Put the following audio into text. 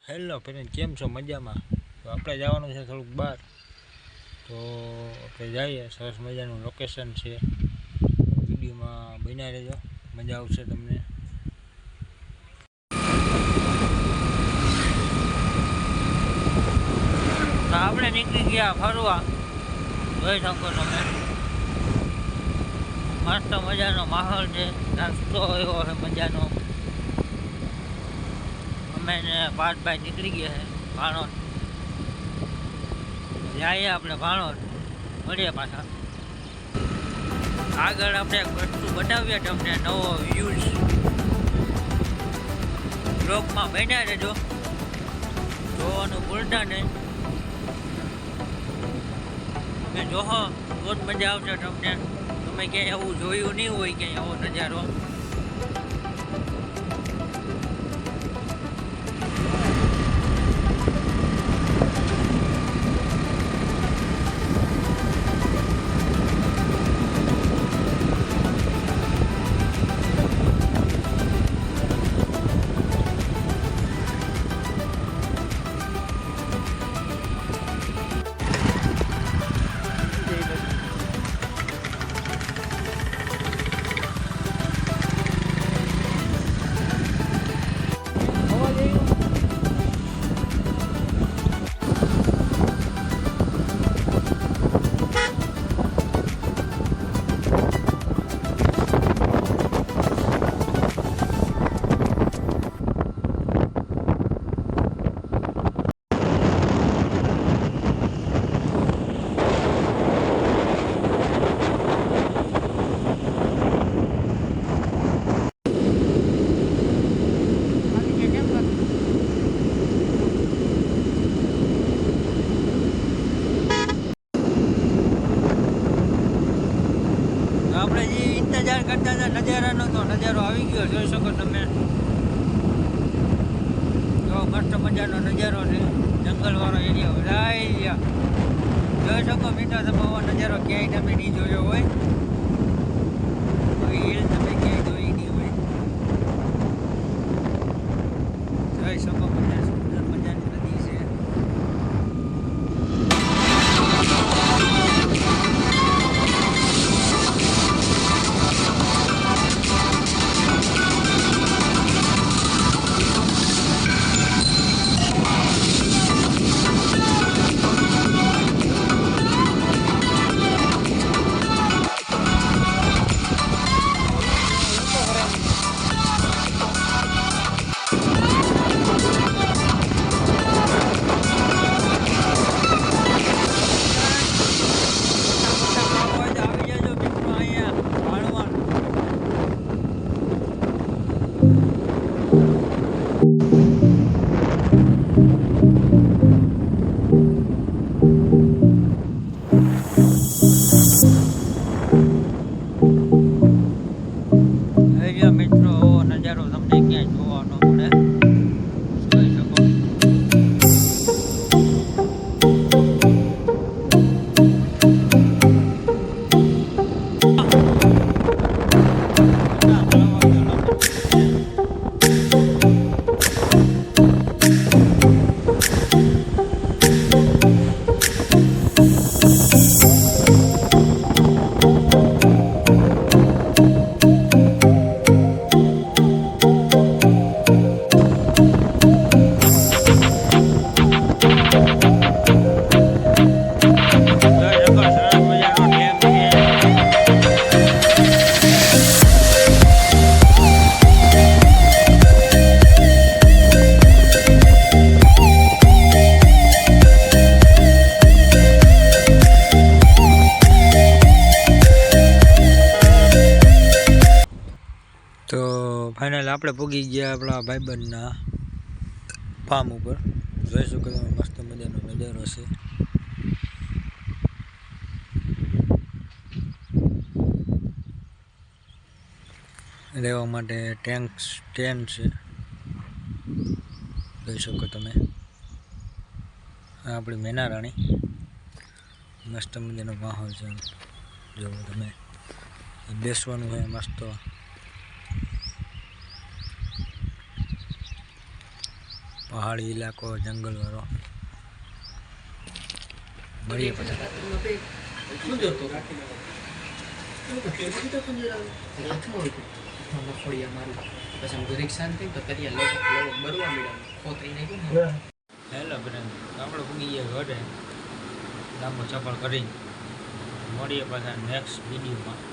Hello friend, કેમ છો? મજામાં? તો આપણે જવાનું છે થોડુંક બહાર, તો આપણે જઈએ. સરસ મજાનું લોકેશન છે, વિડીયોમાં બન્યા રહેજો, મજા આવશે તમને. તો આપણે નીકળી ગયા ફરવા, જોઈ શકો તમે. મસ્ત મજાનો માહોલ છે, રસ્તો એવો છે મજાનો. અમે ને પાર્થભાઈ નીકળી ગયા છે ભાણોદ. જઈએ આપણે ભાણોદ, મળીએ પાછા. આગળ આપણે એક વસ્તુ બતાવીએ તમને, નવો વ્યૂઝ. બ્લોગમાં બન્યા રહેજો, જોવાનું ભૂલતા નહીં. તમે જોહો તો જ મજા આવશે તમને. તમે ક્યાંય એવું જોયું નહીં હોય, ક્યાંય એવો નજારો. આપણે જે ઇંતજાર કરતા હતા નજારાનો, તો નજારો આવી ગયો, જોઈ શકો તમે. તો મસ્ત મજાનો નજારો છે, જંગલવાળો એરિયા બધા જોઈ શકો મિત્રો. તમે આવો નજારો ક્યાંય તમે નહીં જોયો હોય, હિલ તમે ક્યાંય જોઈ નહીં હોય. જોઈ શકો બધા સુંદર મજાની નદી છે. મિત્રો નજારો તમને ક્યાંય જોવા ન મળે, જોઈ શકો. તો ફાઇનલ આપણે પૂગી ગયા આપણા ભાઈબંધના ફાર્મ ઉપર. જોઈ શકો તમે, મસ્ત મજાનો નજારો છે. રહેવા માટે ટેન્ટ છે, જોઈ શકો તમે. આ આપણી મેના રાણી, મસ્ત મજાનો માહોલ છે. જો તમે બેસવાનું હોય મસ્ત. પહાડી ઇલાકો જંગલવાળો. મળીએ પછી. હેલો ફ્રેન્ડ, આપણે પૂગી ગયા ઘરે લાંબો સફર કરી. મળીએ પાછા નેક્સ્ટ વિડીયોમાં.